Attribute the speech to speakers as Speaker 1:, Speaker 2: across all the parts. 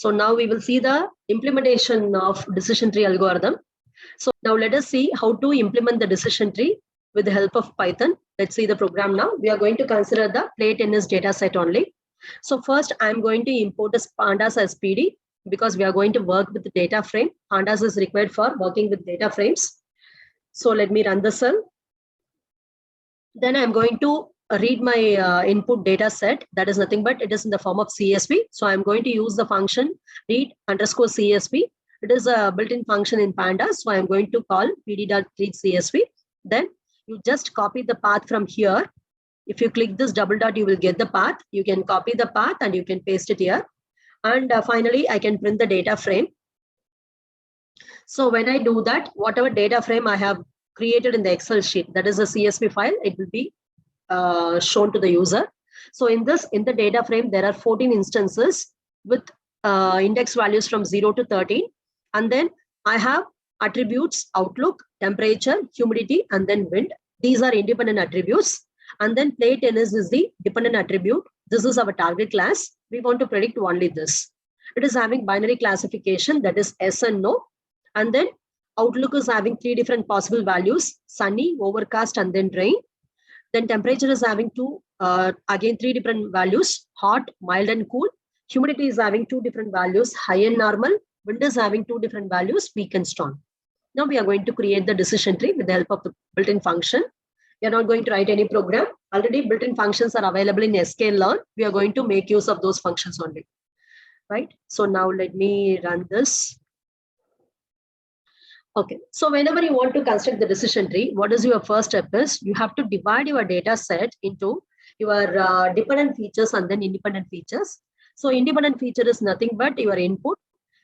Speaker 1: So now we will see the implementation of decision tree algorithm. So now let us see how to implement the decision tree with the help of Python. Let's see the program now. We are going to consider the play tennis data set only. So first I'm going to import the pandas as PD because we are going to work with the data frame. Pandas is required for working with data frames. So let me run the cell. Then I'm going to read my input data set. That is nothing but it is in the form of CSV. So I'm going to use the function read_CSV. It is a built-in function in pandas. So I'm going to call pd.read_CSV. Then you just copy the path from here. If you click this double dot, you will get the path. You can copy the path and you can paste it here. And finally, I can print the data frame. So when I do that, whatever data frame I have created in the Excel sheet, that is a CSV file, it will be shown to the user. So in the data frame, there are 14 instances with index values from 0 to 13. And then I have attributes, outlook, temperature, humidity, and then wind. These are independent attributes. And then play tennis is the dependent attribute. This is our target class. We want to predict only this. It is having binary classification, that is yes and no. And then outlook is having 3 different possible values: sunny, overcast, and then rain. Then temperature is having again 3 different values: hot, mild, and cool. Humidity is having 2 different values: high and normal. Wind is having 2 different values: weak and strong. Now we are going to create the decision tree with the help of the built-in function. We are not going to write any program. Already built-in functions are available in sklearn. We are going to make use of those functions only. Right? So now let me run this. Okay, so whenever you want to construct the decision tree, what is your first step is you have to divide your data set into your dependent features and then independent features. So independent feature is nothing but your input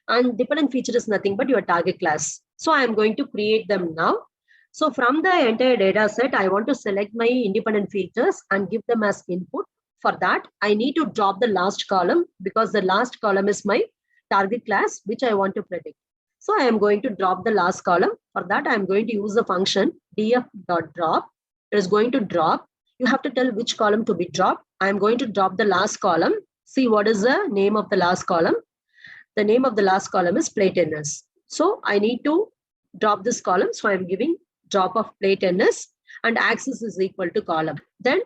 Speaker 1: and dependent feature is nothing but your target class. So I am going to create them now. So from the entire data set, I want to select my independent features and give them as input. For that, I need to drop the last column because the last column is my target class, which I want to predict. So I am going to drop the last column. For that, I am going to use the function df.drop. It is going to drop. You have to tell which column to be dropped. I am going to drop the last column. See what is the name of the last column. The name of the last column is play tennis. So I need to drop this column. So I am giving drop of play tennis and axis is equal to column. Then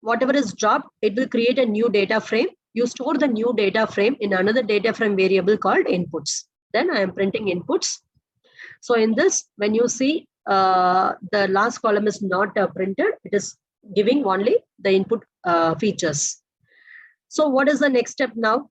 Speaker 1: whatever is dropped, it will create a new data frame. You store the new data frame in another data frame variable called inputs. Then I am printing inputs. So in this, when you see the last column is not printed, it is giving only the input features. So what is the next step now?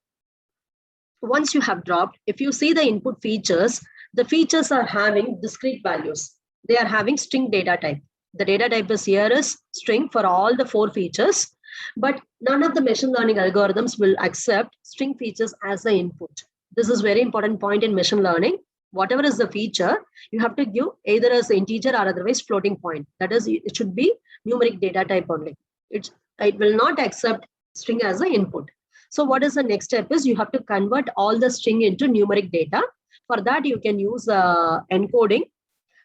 Speaker 1: Once you have dropped, if you see the input features, the features are having discrete values. They are having string data type. The data type is here is string for all the 4 features, but none of the machine learning algorithms will accept string features as the input. This is very important point in machine learning. Whatever is the feature, you have to give either as integer or otherwise floating point. That is, it should be numeric data type only. It will not accept string as an input. So what is the next step is you have to convert all the string into numeric data. For that, you can use encoding.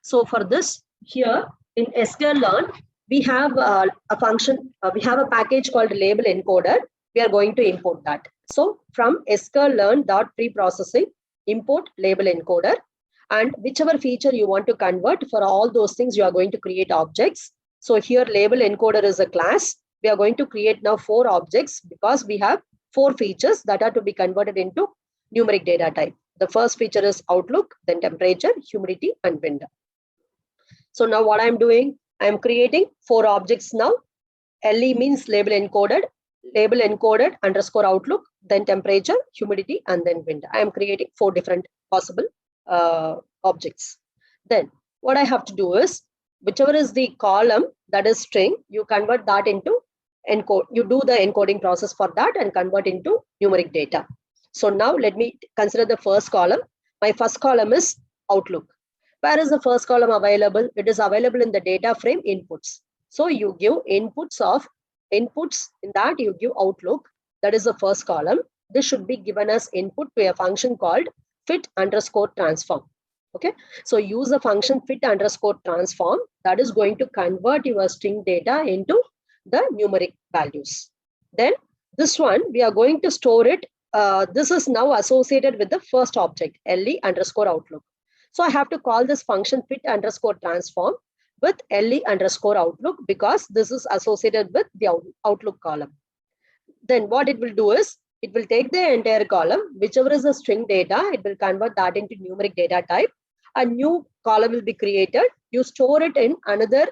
Speaker 1: So for this, here in sklearn, we have a function, we have a package called label encoder. We are going to import that. So from sklearn.preprocessing, import label encoder, and whichever feature you want to convert, for all those things, you are going to create objects. So here label encoder is a class. We are going to create now 4 objects because we have 4 features that are to be converted into numeric data type. The first feature is outlook, then temperature, humidity, and wind. So now what I'm doing, I'm creating 4 objects now. LE means label encoded underscore outlook, then temperature, humidity, and then wind. I am creating 4 different possible objects. Then what I have to do is, whichever is the column that is string, you convert that into encode. You do the encoding process for that and convert into numeric data. So now let me consider the first column. My first column is outlook. Where is the first column available? It is available in the data frame inputs. So you give inputs in that you give outlook. That is the first column. This should be given as input to a function called fit_transform. Okay. So use the function fit_transform that is going to convert your string data into the numeric values. Then this one, we are going to store it this is now associated with the first object, LE underscore outlook. So I have to call this function fit underscore transform with LE underscore outlook because this is associated with the outlook column. Then what it will do is, it will take the entire column, whichever is the string data, it will convert that into numeric data type. A new column will be created. You store it in another,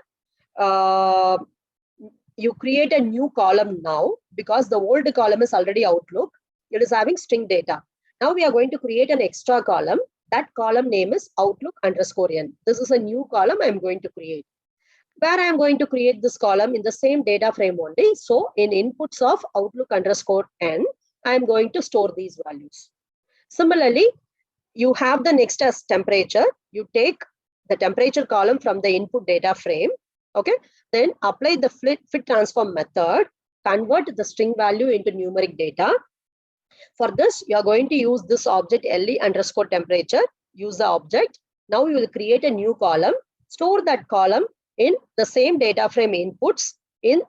Speaker 1: you create a new column now because the old column is already outlook. It is having string data. Now we are going to create an extra column. That column name is outlook underscore n. This is a new column I'm going to create. Where I am going to create this column in the same data frame only. So in inputs of outlook underscore n, I am going to store these values. Similarly, you have the next as temperature. You take the temperature column from the input data frame. Okay. Then apply the fit transform method, convert the string value into numeric data. For this, you are going to use this object LE underscore temperature. Use the object. Now you will create a new column, store that column in the same data frame inputs in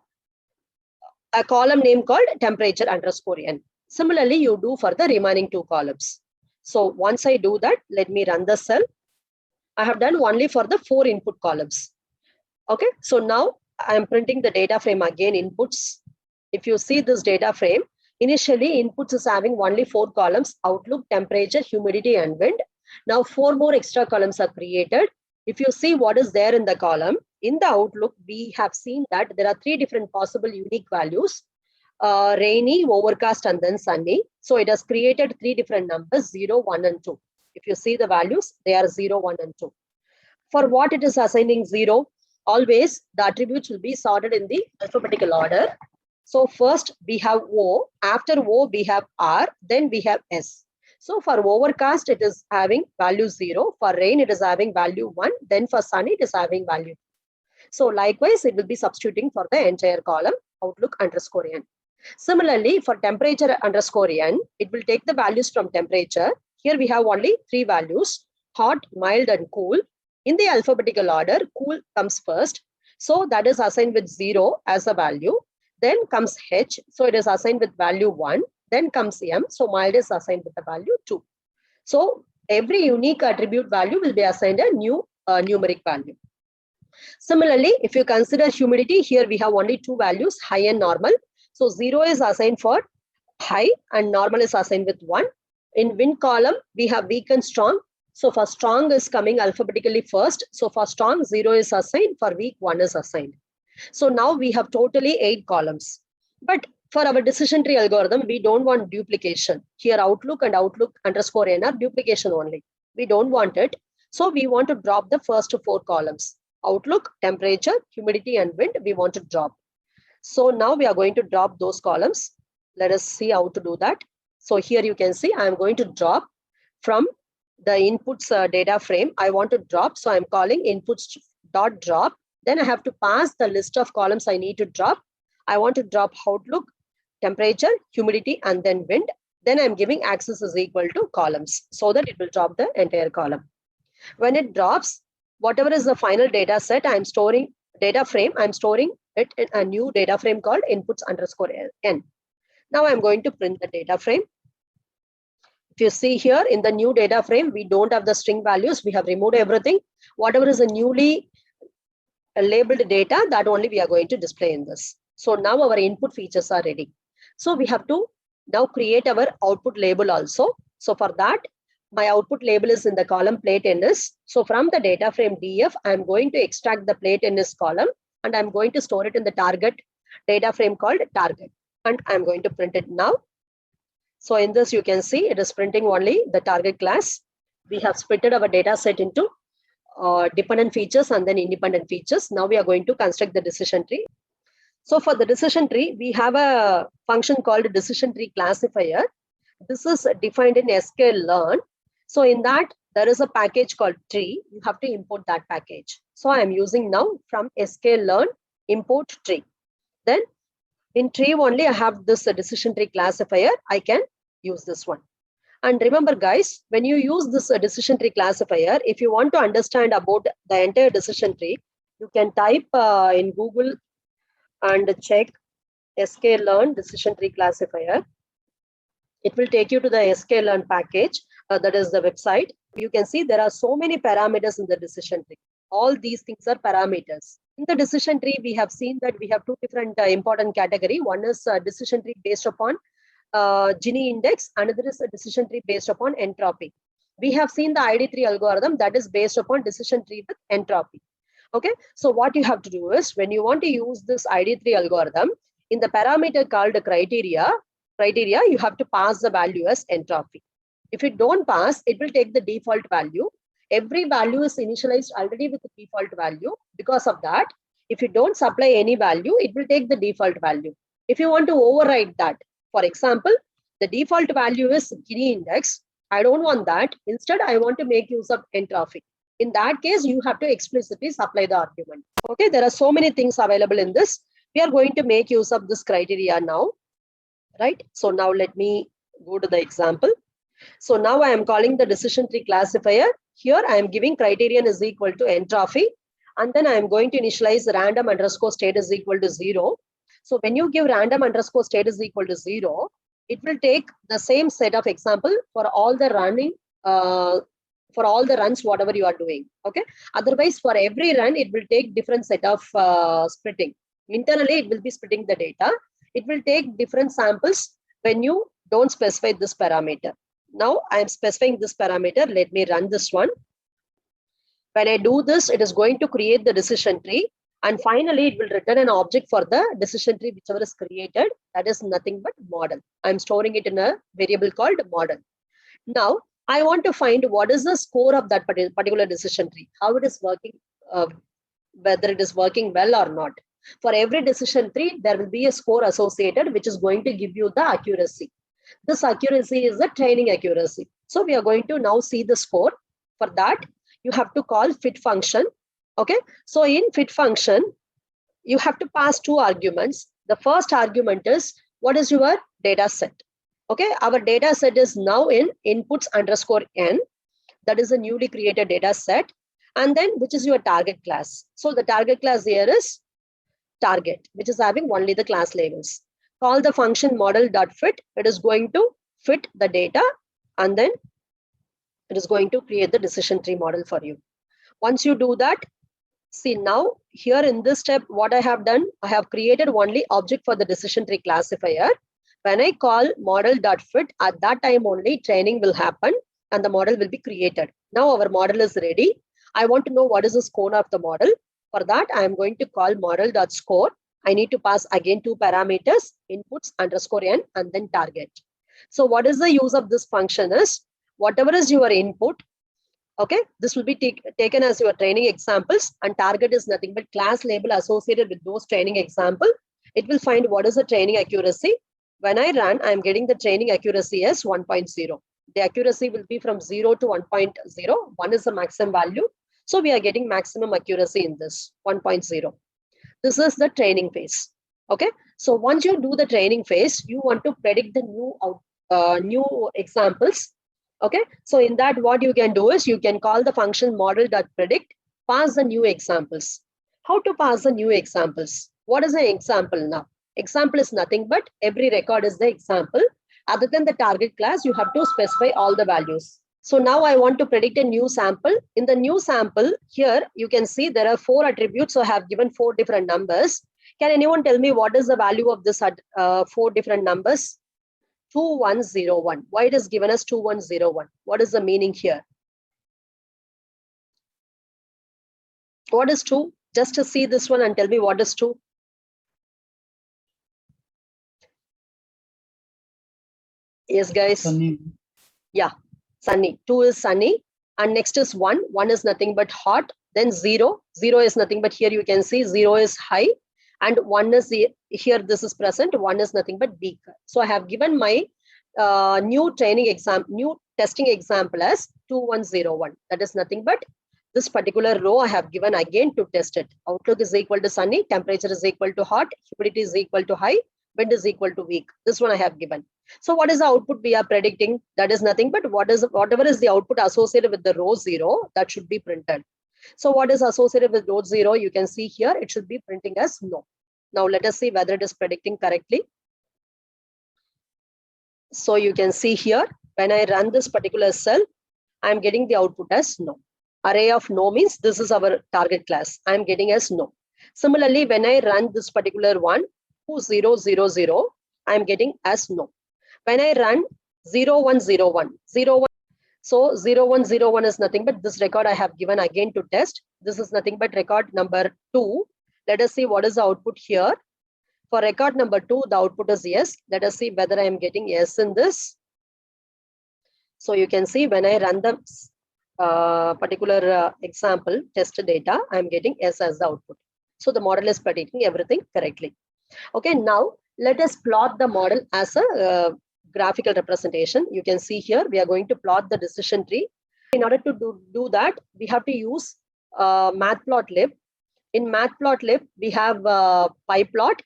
Speaker 1: a column name called temperature underscore n. Similarly, you do for the remaining two columns. So once I do that, let me run the cell. I have done only for the 4 input columns. Okay, so now I am printing the data frame again, inputs. If you see this data frame, initially inputs is having only 4 columns, outlook, temperature, humidity, and wind. Now 4 more extra columns are created. If you see what is there in the column, in the outlook, we have seen that there are 3 different possible unique values, rainy, overcast, and then sunny. So it has created 3 different numbers, 0, 1, and 2. If you see the values, they are 0, 1, and 2. For what it is assigning 0, always the attributes will be sorted in the alphabetical order. So first we have O, after O we have R, then we have S. So for overcast, it is having value 0. For rain, it is having value 1. Then for sunny, it is having value 2. So likewise, it will be substituting for the entire column, outlook underscore n. Similarly, for temperature underscore n, it will take the values from temperature. Here we have only 3 values, hot, mild, and cool. In the alphabetical order, cool comes first. So that is assigned with 0 as a value. Then comes H. So it is assigned with value 1. Then comes M. So mild is assigned with the value 2. So every unique attribute value will be assigned a new numeric value. Similarly, if you consider humidity, here we have only 2 values, high and normal. So 0 is assigned for high and normal is assigned with 1. In wind column, we have weak and strong. So for strong is coming alphabetically first. So for strong, 0 is assigned. For weak, 1 is assigned. So now we have totally 8 columns. But for our decision tree algorithm, we don't want duplication. Here outlook and outlook underscore n are duplication only. We don't want it. So we want to drop the first 4 columns. Outlook, temperature, humidity, and wind, we want to drop. So now we are going to drop those columns. Let us see how to do that. So here you can see I am going to drop from the inputs data frame. I want to drop. So I'm calling inputs dot drop. Then I have to pass the list of columns I need to drop. I want to drop outlook, temperature, humidity, and then wind. Then I'm giving axis is equal to columns so that it will drop the entire column. When it drops, whatever is the final data set, I'm storing data frame. I'm storing it in a new data frame called inputs underscore n. Now I'm going to print the data frame. If you see here in the new data frame, we don't have the string values. We have removed everything. Whatever is a newly labeled data, that only we are going to display in this. So now our input features are ready. So we have to now create our output label also. So for that, my output label is in the column plate NS. So from the data frame DF, I'm going to extract the plate NS column and I'm going to store it in the target data frame called target. And I'm going to print it now. So in this, you can see it is printing only the target class. We have splitted our data set into dependent features and then independent features. Now we are going to construct the decision tree. So for the decision tree, we have a function called decision tree classifier. This is defined in sklearn. So in that, there is a package called tree. You have to import that package. So I am using now from sklearn import tree. Then in tree only, I have this decision tree classifier. I can use this one. And remember, guys, when you use this decision tree classifier, if you want to understand about the entire decision tree, you can type in Google and check sklearn decision tree classifier. It will take you to the sklearn package. That is the website. You can see there are so many parameters in the decision tree. All these things are parameters. In the decision tree, we have seen that we have two different important category. One is decision tree based upon Gini index. Another is a decision tree based upon entropy. We have seen the ID3 algorithm that is based upon decision tree with entropy. Okay, so what you have to do is when you want to use this ID3 algorithm, in the parameter called criteria, you have to pass the value as entropy. If you don't pass, it will take the default value. Every value is initialized already with the default value. Because of that, if you don't supply any value, it will take the default value. If you want to override that, for example, the default value is Gini index. I don't want that. Instead, I want to make use of entropy. In that case, you have to explicitly supply the argument. Okay, there are so many things available in this. We are going to make use of this criteria now, right? So now let me go to the example. So now I am calling the decision tree classifier. Here I am giving criterion is equal to entropy. And then I am going to initialize random underscore state is equal to 0. So when you give random underscore state is equal to 0, it will take the same set of example for all the running, for all the runs, whatever you are doing. Okay. Otherwise, for every run, it will take different set of splitting. Internally, it will be splitting the data. It will take different samples when you don't specify this parameter. Now I am specifying this parameter. Let me run this one. When I do this, it is going to create the decision tree. And finally, it will return an object for the decision tree, whichever is created. That is nothing but model. I'm storing it in a variable called model. Now, I want to find what is the score of that particular decision tree, how it is working, whether it is working well or not. For every decision tree, there will be a score associated, which is going to give you the accuracy. This accuracy is the training accuracy. So we are going to now see the score. For that, you have to call fit function. Okay. So in fit function, you have to pass two arguments. The first argument is what is your data set? Okay. Our data set is now in inputs underscore n. That is a newly created data set. And then which is your target class. So the target class here is target, which is having only the class labels. Call the function model.fit. It is going to fit the data and then it is going to create the decision tree model for you. Once you do that, see now here in this step, what I have done, I have created only object for the decision tree classifier. When I call model.fit, at that time only training will happen and the model will be created. Now our model is ready. I want to know what is the score of the model. For that, I am going to call model.score. I need to pass again two parameters, inputs underscore n and then target. So what is the use of this function is, whatever is your input, okay, this will be taken as your training examples and target is nothing but class label associated with those training example. It will find what is the training accuracy. When I run, I am getting the training accuracy as 1.0. The accuracy will be from 0 to 1.0. 1 is the maximum value. So we are getting maximum accuracy in this 1.0. This is the training phase. Okay. So once you do the training phase, you want to predict the new examples. Okay. So in that, what you can do is you can call the function model.predict, pass the new examples. How to pass the new examples? What is an example now? Example is nothing but every record is the example. Other than the target class, you have to specify all the values. So now I want to predict a new sample. In the new sample, here you can see there are 4 attributes. So I have given 4 different numbers. Can anyone tell me what is the value of this 4 different numbers? 2101. Why it is given as 2101? What is the meaning here? What is 2? Just to see this one and tell me what is 2. Yes, guys.
Speaker 2: Sunny.
Speaker 1: Yeah, sunny. 2 is sunny. And next is 1. 1 is nothing but hot. Then 0. 0 is nothing but here you can see 0 is high. And 1 is here, this is present. 1 is nothing but weak. So I have given my new testing example as 2101. That is nothing but this particular row I have given again to test it. Outlook is equal to sunny, temperature is equal to hot, humidity is equal to high, wind is equal to weak. This one I have given. So what is the output we are predicting? That is nothing but whatever is the output associated with the row 0, that should be printed. So what is associated with row 0? You can see here, it should be printing as no. Now let us see whether it is predicting correctly. So you can see here, when I run this particular cell, I'm getting the output as no. Array of no means this is our target class. I'm getting as no. Similarly, when I run this particular one, 2000, I'm getting as no. When I run 0101, 01, so 0101 is nothing but this record I have given again to test. This is nothing but record number 2. Let us see what is the output here. For record number 2, the output is yes. Let us see whether I am getting yes in this. So you can see when I run the particular example test data, I'm getting yes as the output. So the model is predicting everything correctly. Okay, now let us plot the model as a graphical representation. You can see here, we are going to plot the decision tree. In order to do that, we have to use matplotlib. In matplotlib, we have pyplot.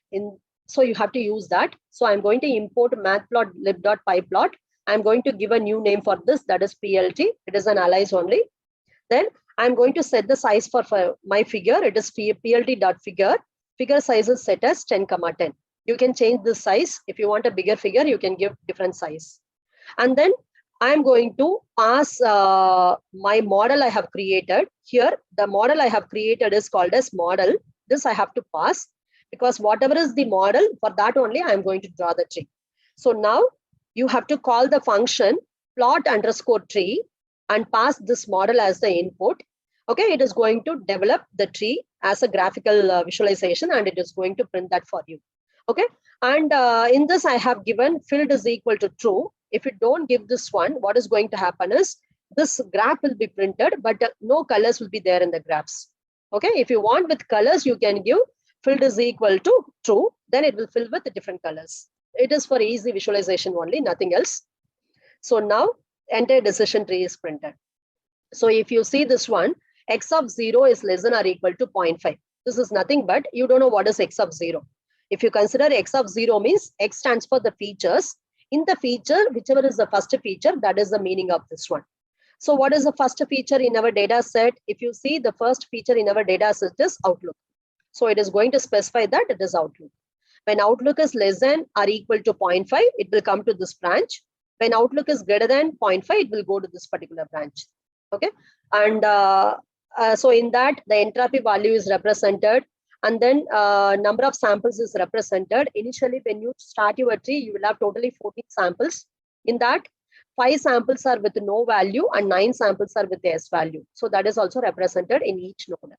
Speaker 1: So you have to use that. So I'm going to import matplotlib.pyplot. I'm going to give a new name for this, that is PLT. It is an alias only. Then I'm going to set the size for my figure. It is plt.figure. Figure size is set as 10,10. You can change the size. If you want a bigger figure, you can give different size. And then I'm going to pass my model I have created. Here, the model I have created is called as model. This I have to pass because whatever is the model, for that only I'm going to draw the tree. So now you have to call the function plot_tree and pass this model as the input. Okay, it is going to develop the tree as a graphical visualization and it is going to print that for you. Okay, and in this I have given filled is equal to true. If you don't give this one, what is going to happen is this graph will be printed, but no colors will be there in the graphs. Okay, if you want with colors, you can give filled is equal to true, then it will fill with the different colors. It is for easy visualization only, nothing else. So now entire decision tree is printed. So if you see this one, x of 0 is less than or equal to 0.5. This is nothing but you don't know what is x of 0. If you consider x of 0 means x stands for the features. In the feature, whichever is the first feature, that is the meaning of this one. So what is the first feature in our data set? If you see the first feature in our data set is Outlook. So it is going to specify that it is Outlook. When Outlook is less than or equal to 0.5, it will come to this branch. When Outlook is greater than 0.5, it will go to this particular branch. Okay. And so in that, the entropy value is represented. And then number of samples is represented. Initially, when you start your tree, you will have totally 14 samples. In that, 5 samples are with no value and 9 samples are with S value. So that is also represented in each node.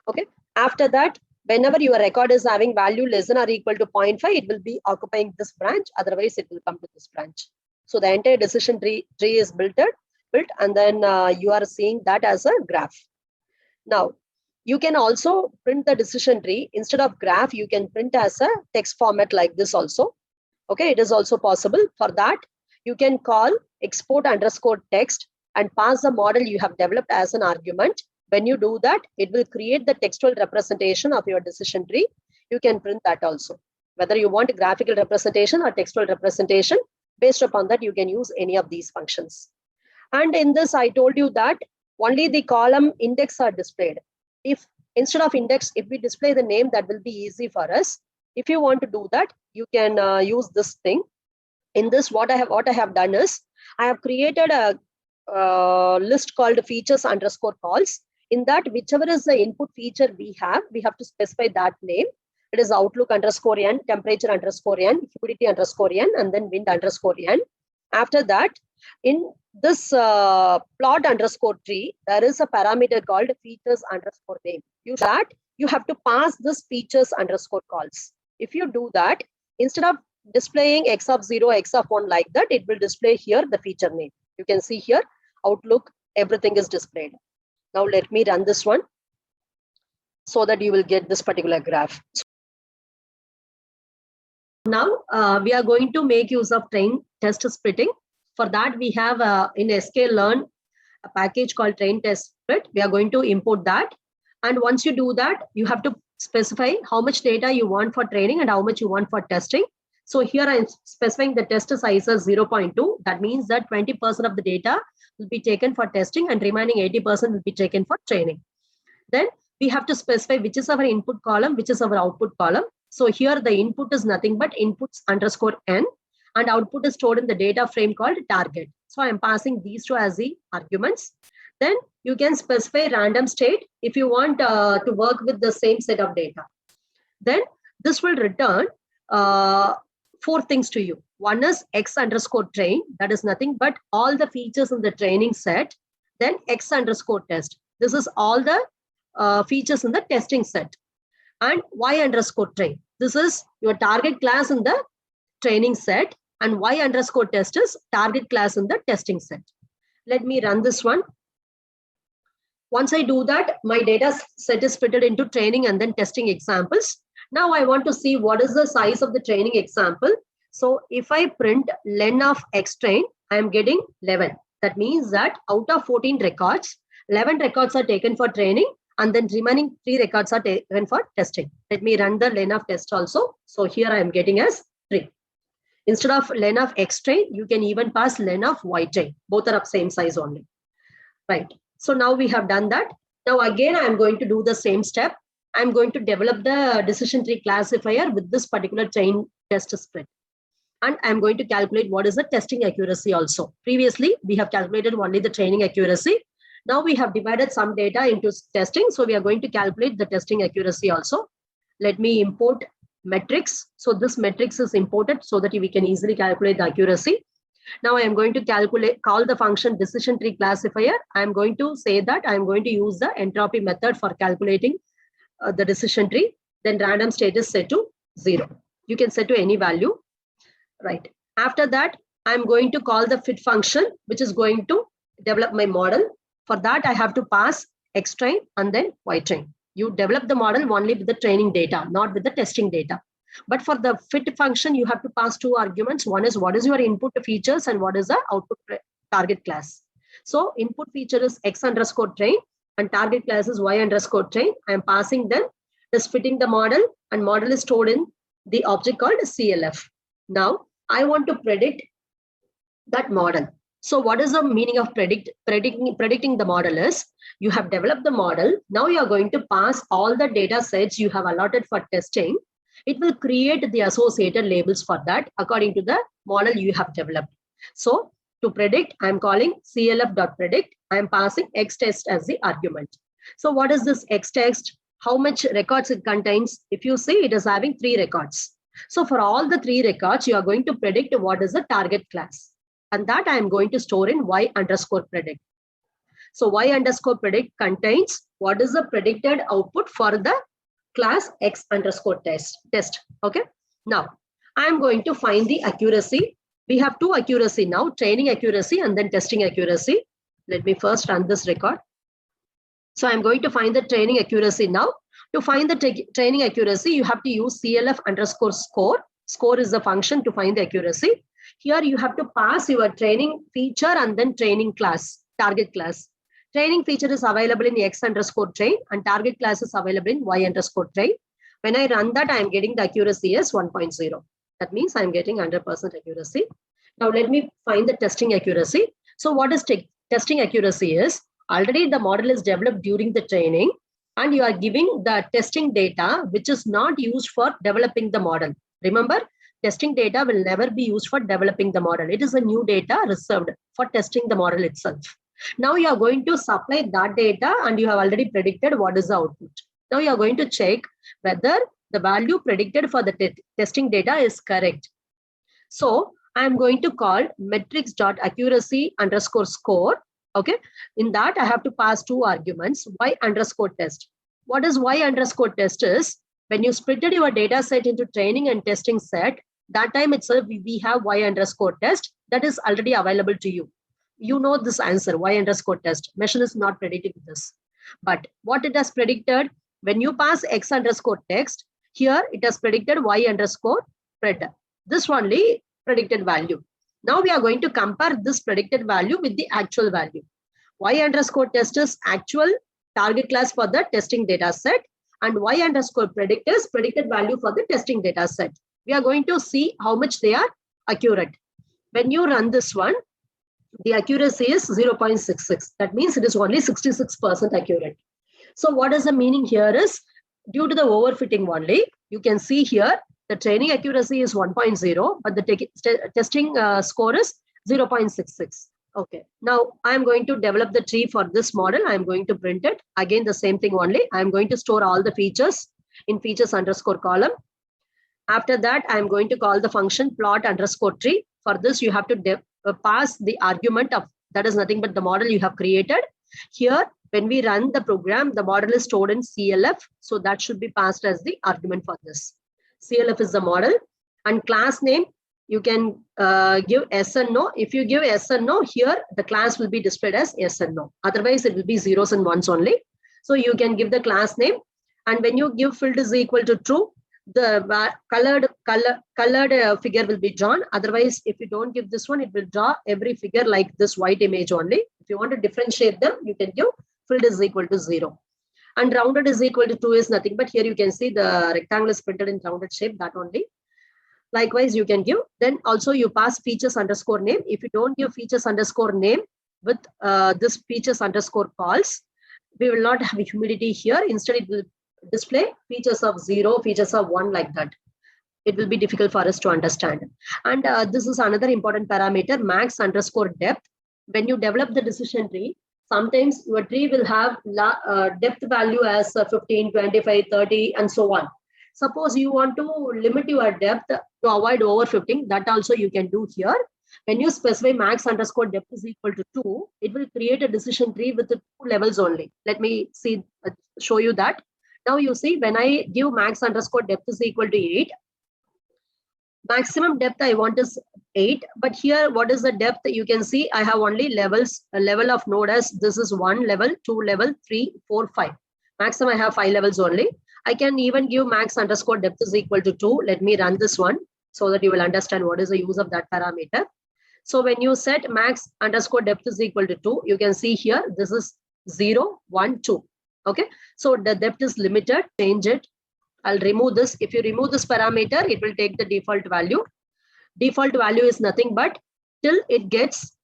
Speaker 1: Okay. After that, whenever your record is having value less than or equal to 0.5, it will be occupying this branch. Otherwise, it will come to this branch. So the entire decision tree is built, and then you are seeing that as a graph. Now, you can also print the decision tree. Instead of graph, you can print as a text format like this also. Okay, it is also possible. For that, you can call export_text and pass the model you have developed as an argument. When you do that, it will create the textual representation of your decision tree. You can print that also. Whether you want a graphical representation or textual representation, based upon that, you can use any of these functions. And in this, I told you that only the column index are displayed. If instead of index, if we display the name, that will be easy for us. If you want to do that, you can use this thing. In this, what I have done is I have created a list called features_calls. In that, whichever is the input feature we have to specify that name. It is Outlook_n, temperature_n, humidity_n, and then wind_n. After that, in this plot_tree, there is a parameter called features_name. You have to pass this features_calls. If you do that, instead of displaying x of 0, x of 1 like that, it will display here the feature name. You can see here, Outlook, everything is displayed. Now let me run this one so that you will get this particular graph. Now we are going to make use of train test splitting. For that, we have in sklearn a package called train test split. We are going to import that. And once you do that, you have to specify how much data you want for training and how much you want for testing. So here I'm specifying the test size as 0.2. That means that 20% of the data will be taken for testing and remaining 80% will be taken for training. Then we have to specify which is our input column, which is our output column. So here the input is nothing but inputs_n. and output is stored in the data frame called target. So I'm passing these two as the arguments. Then you can specify random state if you want to work with the same set of data. Then this will return 4 things to you. One is x underscore train, that is nothing but all the features in the training set. Then x underscore test, this is all the features in the testing set. And y underscore train, this is your target class in the training set, and y underscore test is target class in the testing set. Let me run this one. Once I do that, my data set is split into training and then testing examples. Now I want to see what is the size of the training example. So if I print len of x train, I am getting 11. That means that out of 14 records, 11 records are taken for training and then remaining 3 records are taken for testing. Let me run the len of test also. So here I am getting as 3. Instead of len of x train, you can even pass len of y train. Both are of same size only. Right. So now we have done that. Now again, I'm going to do the same step. I'm going to develop the decision tree classifier with this particular train test split. And I'm going to calculate what is the testing accuracy also. Previously, we have calculated only the training accuracy. Now we have divided some data into testing. So we are going to calculate the testing accuracy also. Let me import metrics. So this metrics is imported so that we can easily calculate the accuracy. Now I am going to call the function decision tree classifier. I am going to say that I am going to use the entropy method for calculating the decision tree. Then random state is set to 0. You can set to any value. Right. After that, I'm going to call the fit function, which is going to develop my model. For that, I have to pass x train and then y train. You develop the model only with the training data, not with the testing data. But for the fit function, you have to pass 2 arguments. One is what is your input features and what is the output target class. So input feature is x underscore train and target class is y underscore train. I am passing them, is fitting the model, and model is stored in the object called CLF. Now I want to predict that model. So what is the meaning of predicting the model is you have developed the model. Now you are going to pass all the data sets you have allotted for testing. It will create the associated labels for that according to the model you have developed. So to predict, I'm calling clf.predict. I'm passing xtest as the argument. So what is this xtest? How much records it contains? If you see, it is having 3 records. So for all the 3 records, you are going to predict what is the target class. And that I am going to store in y underscore predict. So y underscore predict contains what is the predicted output for the class x underscore test. Okay. Now I am going to find the accuracy. We have 2 accuracy now, training accuracy and then testing accuracy. Let me first run this record. So I'm going to find the training accuracy now. To find the training accuracy, you have to use CLF underscore score. Score is the function to find the accuracy. Here you have to pass your training feature and then training class, target class. Training feature is available in x underscore train and target class is available in y underscore train. When I run that, I am getting the accuracy as 1.0. That means I am getting 100% accuracy. Now let me find the testing accuracy. So what is testing accuracy is, already the model is developed during the training and you are giving the testing data which is not used for developing the model. Remember, testing data will never be used for developing the model. It is a new data reserved for testing the model itself. Now you are going to supply that data and you have already predicted what is the output. Now you are going to check whether the value predicted for the testing data is correct. So I am going to call metrics.accuracy underscore score. Okay. In that I have to pass 2 arguments, y underscore test. What is y underscore test is, when you splitted your data set into training and testing set, that time itself we have y underscore test that is already available to you. You know this answer, y underscore test. Machine is not predicting this. But what it has predicted, when you pass x underscore text, here it has predicted y underscore pred. This only predicted value. Now we are going to compare this predicted value with the actual value. Y underscore test is actual target class for the testing data set and y underscore predict is predicted value for the testing data set. We are going to see how much they are accurate. When you run this one, the accuracy is 0.66. That means it is only 66% accurate. So what is the meaning here is, due to the overfitting only, you can see here The training accuracy is 1.0, but the testing score is 0.66. Okay, now I'm going to develop the tree for this model. I'm going to print it. Again, the same thing only. I'm going to store all the features in features underscore column. After that, I'm going to call the function plot underscore tree. For this, you have to pass the argument of, that is nothing but the model you have created. Here, when we run the program, the model is stored in CLF. So that should be passed as the argument for this. CLF is the model, and class name, you can give yes and no. If you give yes and no, here the class will be displayed as yes and no. Otherwise, it will be zeros and ones only. So you can give the class name, and when you give filled is equal to true, the colored figure will be drawn. Otherwise, if you don't give this one, it will draw every figure like this white image only. If you want to differentiate them, you can give filled is equal to 0. And rounded is equal to 2 is nothing, but here you can see the rectangle is printed in rounded shape, that only. Likewise, you can give. Then also you pass features underscore name. If you don't give features underscore name with this features underscore calls, we will not have humidity here. Instead, it will display features of 0, features of 1, like that. It will be difficult for us to understand. And this is another important parameter, max underscore depth. When you develop the decision tree, sometimes your tree will have depth value as 15, 25, 30, and so on. Suppose you want to limit your depth to avoid overfitting, that also you can do here. When you specify max underscore depth is equal to 2, it will create a decision tree with 2 levels only. Let me show you that. Now you see, when I give max underscore depth is equal to 8, maximum depth I want is 8, but here what is the depth? You can see I have only levels, a level of node as this is 1 level, 2 level, 3, 4, 5. Maximum I have 5 levels only. I can even give max underscore depth is equal to 2. Let me run this one so that you will understand what is the use of that parameter. So when you set max underscore depth is equal to 2, you can see here, this is 0, 1, 2. Okay, so the depth is limited, change it. I'll remove this. If you remove this parameter, it will take the default value. Default value is nothing but till it gets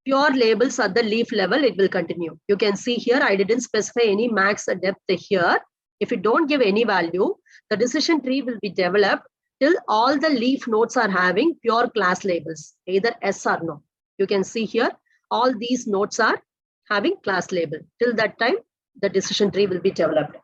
Speaker 1: pure labels at the leaf level, it will continue. You can see here, I didn't specify any max depth here. If you don't give any value, the decision tree will be developed till all the leaf nodes are having pure class labels, either yes or no. You can see here, all these nodes are having class label. Till that time, the decision tree will be developed.